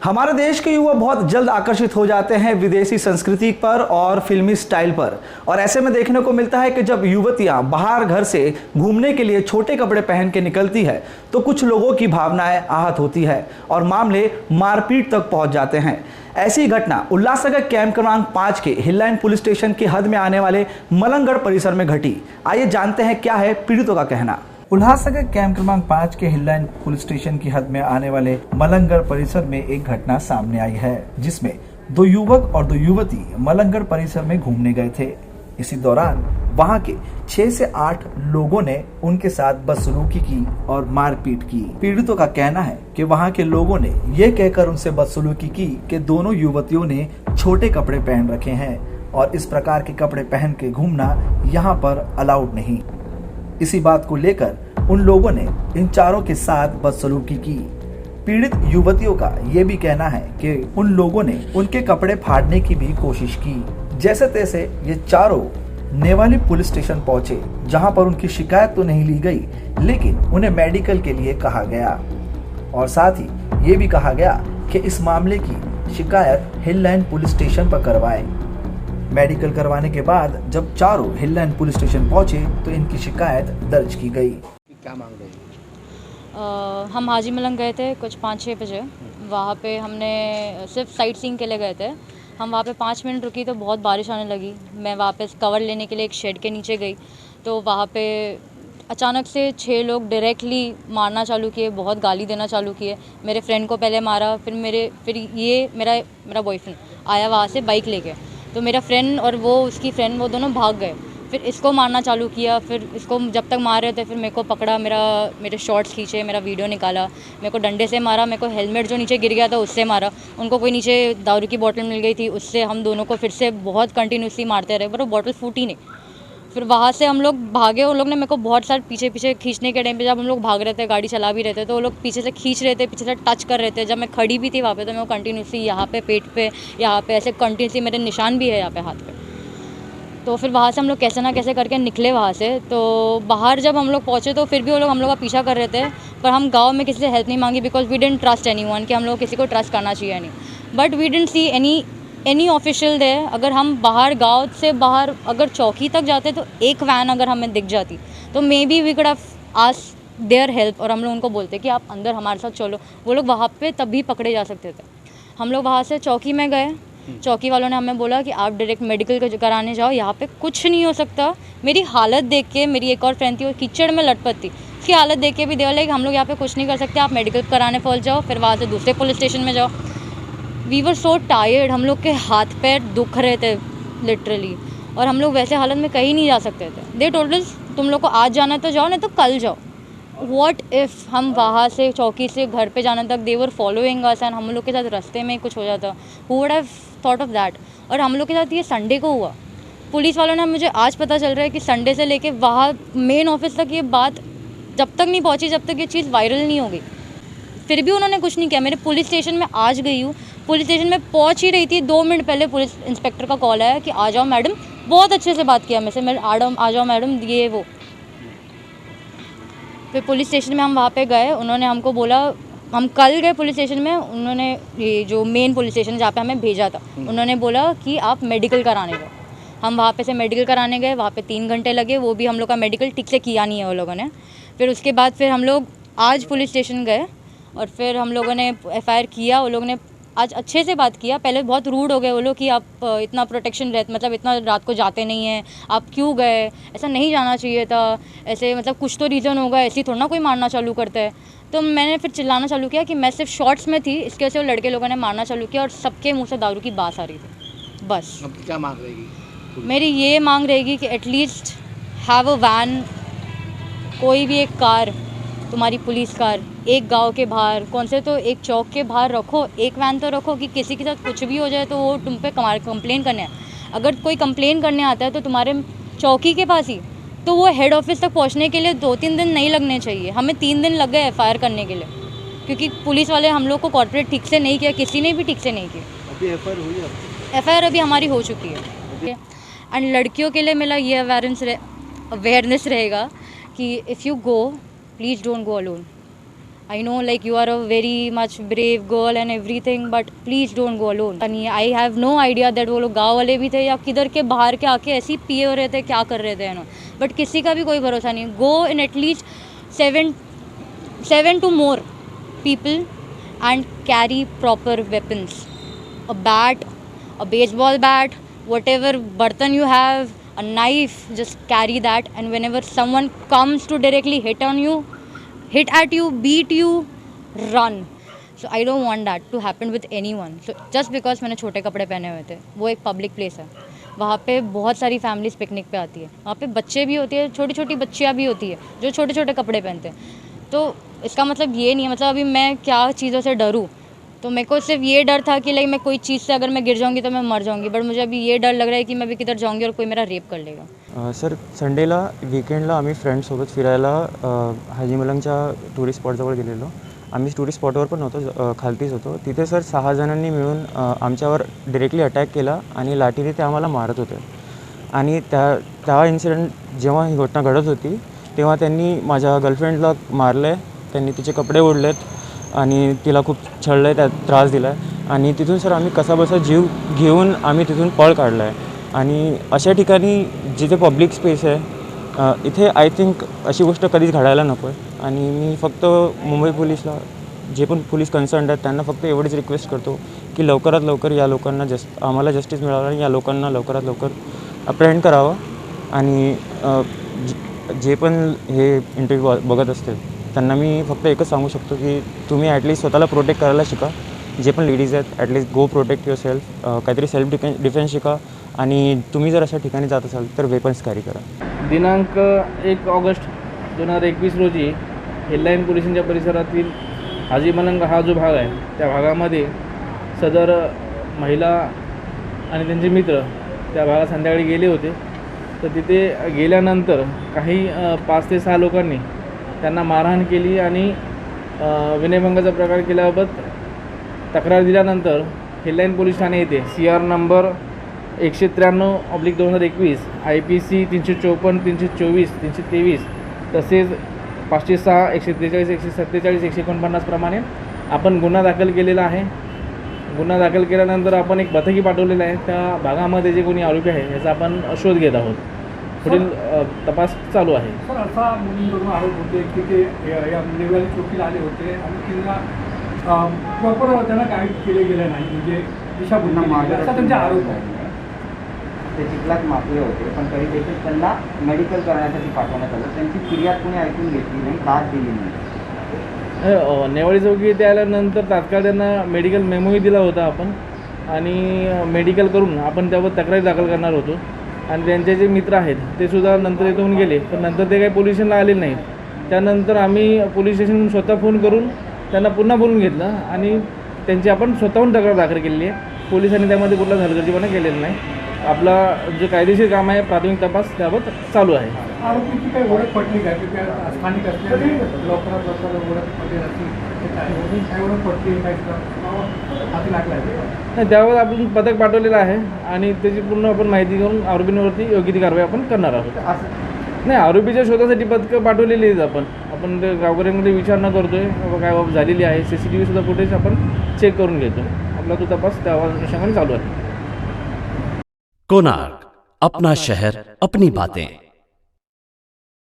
हमारे देश के युवा बहुत जल्द आकर्षित हो जाते हैं विदेशी संस्कृति पर और फिल्मी स्टाइल पर। और ऐसे में देखने को मिलता है कि जब युवतियां बाहर घर से घूमने के लिए छोटे कपड़े पहन के निकलती है तो कुछ लोगों की भावनाएं आहत होती है और मामले मारपीट तक पहुंच जाते हैं। ऐसी घटना उल्लासनगर कैंप क्रमांक 5 के हिल लाइन पुलिस स्टेशन की हद में आने वाले मलंगगढ़ परिसर में घटी। आइए जानते हैं क्या है पीड़ितों का कहना। उल्लासनगर कैंप क्रमांक 5 के हिल लाइन पुलिस स्टेशन की हद में आने वाले मलंगगढ़ परिसर में एक घटना सामने आई है, जिसमें 2 युवक और 2 युवती मलंगगढ़ परिसर में घूमने गए थे। इसी दौरान वहां के 6 से 8 लोगों ने उनके साथ बदसलूकी की और मारपीट की। पीड़ितों का कहना है कि वहां के लोगों ने ये कहकर उनसे बदसलूकी की कि दोनों युवतियों ने छोटे कपड़े पहन रखे हैं और इस प्रकार के कपड़े पहन के घूमना यहाँ पर अलाउड नहीं। इसी बात को लेकर उन लोगों ने इन चारों के साथ बदसलूकी की। पीड़ित युवतियों का ये भी कहना है कि उन लोगों ने उनके कपड़े फाड़ने की भी कोशिश की। जैसे तैसे ये चारों नेवाली पुलिस स्टेशन पहुंचे, जहां पर उनकी शिकायत तो नहीं ली गई, लेकिन उन्हें मेडिकल के लिए कहा गया और साथ ही ये भी कहा गया कि इस मामले की शिकायत हिल लाइन पुलिस स्टेशन पर करवाएं। मेडिकल करवाने के बाद जब चारों हिल लाइन पुलिस स्टेशन पहुंचे तो इनकी शिकायत दर्ज की गई। क्या मांग रहे हैं? हम हाजी मलंग गए थे कुछ 5-6 बजे। वहाँ पे हमने सिर्फ साइट सीइंग के लिए गए थे। हम वहाँ पे 5 मिनट रुकी तो बहुत बारिश आने लगी। मैं वहाँ पे कवर लेने के लिए एक शेड के नीचे गई तो वहाँ पे अचानक से 6 लोग डायरेक्टली मारना चालू किए, बहुत गाली देना चालू किए। मेरे फ्रेंड को पहले मारा, फिर ये मेरा बॉयफ्रेंड आया वहाँ से बाइक लेके, तो मेरा फ्रेंड और वो उसकी फ्रेंड वो दोनों भाग गए। फिर इसको मारना चालू किया, फिर इसको जब तक मार रहे थे फिर मेरे को पकड़ा, मेरे शॉर्ट्स खींचे, मेरा वीडियो निकाला, मेरे को डंडे से मारा, मेरे को हेलमेट जो नीचे गिर गया था उससे मारा, उनको कोई नीचे दारू की बोतल मिल गई थी उससे हम दोनों को फिर से बहुत कंटिन्यूसली मारते रहे, पर वो बोतल फूटी नहीं। फिर वहाँ से हम लोग भागे, उन लोग ने मेरे को बहुत सारे पीछे खींचने के टाइम पे, जब हम लोग भाग रहे थे, गाड़ी चला भी रहे थे, तो वो लोग पीछे से खींच रहे थे, पीछे से टच कर रहे थे। जब मैं खड़ी भी थी वहाँ पे तो मैं कंटिन्यूसली यहाँ पे पेट पे, यहाँ पे ऐसे कंटिन्यूसली मेरे निशान भी है यहाँ पे हाथ पे। तो फिर वहाँ से हम लोग कैसे ना कैसे करके निकले वहाँ से। तो बाहर जब हम लोग पहुँचे तो फिर भी वो लोग हम लोग का पीछा कर रहे थे, पर हम गाँव में किसी से हेल्प नहीं मांगी, because we didn't trust anyone कि हम लोग किसी को ट्रस्ट करना चाहिए नहीं। But we didn't see any official there. अगर हम बाहर गांव से बाहर अगर चौकी तक जाते तो एक वैन अगर हमें दिख जाती तो maybe we could have asked their help, और हम लोग उनको बोलते कि आप अंदर हमारे साथ चलो, वो लोग वहाँ पे तभी पकड़े जा सकते थे। हम लोग वहाँ से चौकी में गए, चौकी वालों ने हमें बोला कि आप डायरेक्ट मेडिकल कराने जाओ, यहाँ पे कुछ नहीं हो सकता। मेरी हालत देख के, मेरी एक और फ्रेंड थी वो कीचड़ में लटपट थी, उसकी हालत देख के भी देवर लाइक हम लोग यहाँ पे कुछ नहीं कर सकते, आप मेडिकल कराने पहुँच जाओ, फिर वहाँ से दूसरे पुलिस स्टेशन में जाओ। वी वर सो टायर्ड, हम लोग के हाथ पैर दुख रहे थे लिटरली, और हम लोग वैसे हालत में कहीं नहीं जा सकते थे। दे टोल्ड अस तुम लोग को आज जाना है तो जाओ, नहीं तो कल जाओ। व्हाट इफ़ हम वहाँ से चौकी से घर पे जाने तक दे वर फॉलोइंग अस एंड हम लोग के साथ रास्ते में कुछ हो जाता, who would have thought of that. और हम लोग के साथ ये संडे को हुआ। पुलिस वालों ने, मुझे आज पता चल रहा है कि संडे से लेके वहाँ मेन ऑफिस तक ये बात जब तक नहीं पहुँची, जब तक ये चीज़ वायरल नहीं हो गई, फिर भी उन्होंने कुछ नहीं किया। मेरे पुलिस स्टेशन में आज गई हूँ, पुलिस स्टेशन में पहुँच ही रही थी, 2 मिनट पहले पुलिस इंस्पेक्टर का कॉल आया कि आ जाओ मैडम। बहुत अच्छे से बात किया मेरे आ जाओ मैडम, ये वो। फिर पुलिस स्टेशन में हम वहाँ पे गए, उन्होंने हमको बोला, हम कल गए पुलिस स्टेशन में, उन्होंने ये जो मेन पुलिस स्टेशन जहाँ पे हमें भेजा था, उन्होंने बोला कि आप मेडिकल कराने जाओ। हम वहाँ पे से मेडिकल कराने गए, वहाँ पे 3 घंटे लगे, वो भी हम लोग का मेडिकल ठीक से किया नहीं है वो लोगों ने। फिर उसके बाद फिर हम लोग आज पुलिस स्टेशन गए और फिर हम लोगों ने FIR किया। वो लोग ने आज अच्छे से बात किया, पहले बहुत रूड हो गए वो लोग कि आप इतना प्रोटेक्शन मतलब इतना रात को जाते नहीं हैं, आप क्यों गए, ऐसा नहीं जाना चाहिए था, ऐसे मतलब कुछ तो रीज़न होगा, ऐसे ही थोड़ा ना कोई मारना चालू करता है। तो मैंने फिर चिल्लाना चालू किया कि मैं सिर्फ शॉर्ट्स में थी, इसके वजह से वो लड़के लोगों ने मारना चालू किया और सबके मुँह से दारू की बात आ रही थी। बस अब क्या मांग रहेगी? मेरी ये मांग रहेगी कि एटलीस्ट हैव अ वैन, कोई भी एक कार, तुम्हारी पुलिस कार एक गांव के बाहर, कौन से तो एक चौक के बाहर रखो, एक वैन तो रखो कि किसी के साथ कुछ भी हो जाए तो वो तुम पे कंप्लेन करने आए। अगर कोई कंप्लेन करने आता है तो तुम्हारे चौकी के पास ही, तो वो हेड ऑफिस तक पहुंचने के लिए 2-3 दिन नहीं लगने चाहिए। हमें 3 दिन लग गए FIR करने के लिए, क्योंकि पुलिस वाले हम लोग को कॉर्पोरेट ठीक से नहीं किया, किसी ने भी ठीक से नहीं किया। अभी FIR हुई है? FIR अभी हमारी हो चुकी है। एंड लड़कियों के लिए मेरा ये अवेयरनेस रहेगा कि if you go, please don't go alone. I know like you are a very much brave girl and everything, but please don't go alone. And I have no idea that वो लोग गाँव वाले भी थे या किधर के बाहर के आके ऐसे ही पिए हो रहे थे, क्या कर रहे थे, बट किसी का भी कोई भरोसा नहीं. Go in at least seven to more people and carry proper weapons. A bat, a baseball bat, whatever burtan you have, a knife, just carry that. And whenever someone comes to directly hit at you, beat you, run. So I don't want that to happen with anyone. So just because मैंने छोटे कपड़े पहने हुए थे, वो एक public place है, वहाँ पे बहुत सारी फैमिलीज पिकनिक पे आती है, वहाँ पे बच्चे भी होती है, छोटी छोटी बच्चियाँ भी होती है जो छोटे छोटे कपड़े पहनते हैं. तो इसका मतलब ये नहीं है, मतलब अभी मैं क्या चीज़ों से डरूँ. तो मेरे को सिर्फ ये डर था कि लाइक मैं कोई चीज़ से अगर मैं गिर जाऊंगी तो मैं मर जाऊंगी, बट मुझे अभी ये डर लग रहा है की मैं अभी किधर जाऊंगी और कोई मेरा रेप कर लेगा. सर संडेला वीकेंडला आम्ही फ्रेंड्ससोबत फिरायला हाजी मलंगच्या टुरिस्ट स्पॉटजवळ गेलेलो. आम्ही टुरिस्ट स्पॉटवर पण नव्हतो, खालतीच होतो. तिथे सर 6 जणांनी मिळून आमच्यावर डिरेक्टली अटॅक केला आणि लाठीने ते आम्हाला मारत होते. आणि त्या इन्सिडेंट जेव्हा ही घटना घडत होती तेव्हा त्यांनी माझ्या गर्लफ्रेंडला मारलं आहे, त्यांनी तिचे कपडे ओढलेत आणि तिला खूप छळलं आहे, त्यात त्रास दिला आहे. आणि तिथून सर आम्ही कसाबसा जीव घेऊन आम्ही तिथून पळ काढला आहे. आणि अशा ठिकाणी जिथे पब्लिक स्पेस आहे इथे आय थिंक अशी गोष्ट कधीच घडायला नको आहे. आणि मी फक्त मुंबई पोलीसला, जे पण पोलीस कन्सर्न्ड आहेत त्यांना फक्त एवढीच रिक्वेस्ट करतो की लवकरात लवकर या लोकांना आम्हाला जस्टिस मिळावं आणि या लोकांना लवकरात लवकर अप्रेंड करावं. आणि जे पण हे इंटरव्ह्यू बघत असतील त्यांना मी फक्त एकच सांगू शकतो की तुम्ही ॲटलिस्ट स्वतःला प्रोटेक्ट करायला शिका. जे पण लेडीज आहेत at least go protect your self, काहीतरी सेल्फ डिफेन्स शिका. आणि तुम्ही जर अशा ठिकाणी जात असाल तर वेपन्स कॅरी करा. दिनांक 1 ऑगस्ट 2021 रोजी हेडलाईन पोलिसांच्या परिसरातील हाजी मलंग हा जो भाग आहे त्या भागामध्ये सदर महिला आणि त्यांचे मित्र त्या भागात संध्याकाळी गेले होते. तर तिथे गेल्यानंतर काही 5 ते 6 लोकांनी त्यांना मारहाण केली आणि विनयभंगाचा प्रकार केल्याबाबत तक्रार दिल्यानंतर हेडलाईन पोलीस ठाणे येथे CR नंबर 193/2021 IPC 354, 324, 323 तसेच 506, 143, 147, 149 प्रमाणे आपण गुन्हा दाखल केलेला आहे. गुन्हा दाखल केल्यानंतर आपण एक पथकी पाठवलेलं आहे. त्या भागामध्ये जे कोणी आरोपी आहे याचा आपण शोध घेत आहोत. पुढील तपास चालू आहे. सर असा मुलींवरून आरोप होते की ते या नेवाली चौकीला आले होते आणि त्यांना प्रॉपर त्यांना गाईड केले गेले नाही, म्हणजे दिशाभूल असा त्यांचा आरोप आहे. ते चिखलात मापले होते पण तरी देखील त्यांना मेडिकल करण्यासाठी पाठवण्यात आलं. त्यांची फिर्याद कोणी ऐकून घेतली नाही, दाद दिली नाही. नेवाळी चौकी येथे आल्यानंतर तात्काळ त्यांना मेडिकल मेमोही दिला होता आपण आणि मेडिकल करून आपण त्यावर तक्रारी दाखल करणार होतो. आणि त्यांचे जे मित्र आहेत ते सुद्धा नंतर इथून गेले, पण नंतर ते काही पोलीस स्टेशनला आले नाहीत. त्यानंतर आम्ही पोलीस स्टेशन स्वतः फोन करून त्यांना पुन्हा बोलून घेतलं आणि त्यांची आपण स्वतःहून तक्रार दाखल केलेली आहे. पोलिसांनी त्यामध्ये कुठला हलगर्जीपणा केलेला नाही. आपला जे कायदेशीर काम आहे प्राथमिक तपास त्याबाबत चालू आहे. आरोपीची काही ओळख पटली का की त्या स्थानिक असल्याने लवकरात लवकर ओळख पटली असतील, काय ओळख पटली, काय हाती लागला आहे नाही, त्यावर आपण पथक पाठवलेलं आहे आणि त्याची पूर्ण आपण माहिती घेऊन आरोपींवरती योग्य ती कारवाई आपण करणार आहोत. नाही, आरोपीच्या शोधासाठी पथकं पाठवलेली आहेत आपण ते गावकऱ्यांमध्ये विचारणा करतोय काय बाबा झालेली आहे. CCTV सुद्धा फुटेज आपण चेक करून घेतो. आपला तो तपास त्या अनुषंगाने चालू आहे. कोणार्क, अपना शहर अपनी बातें.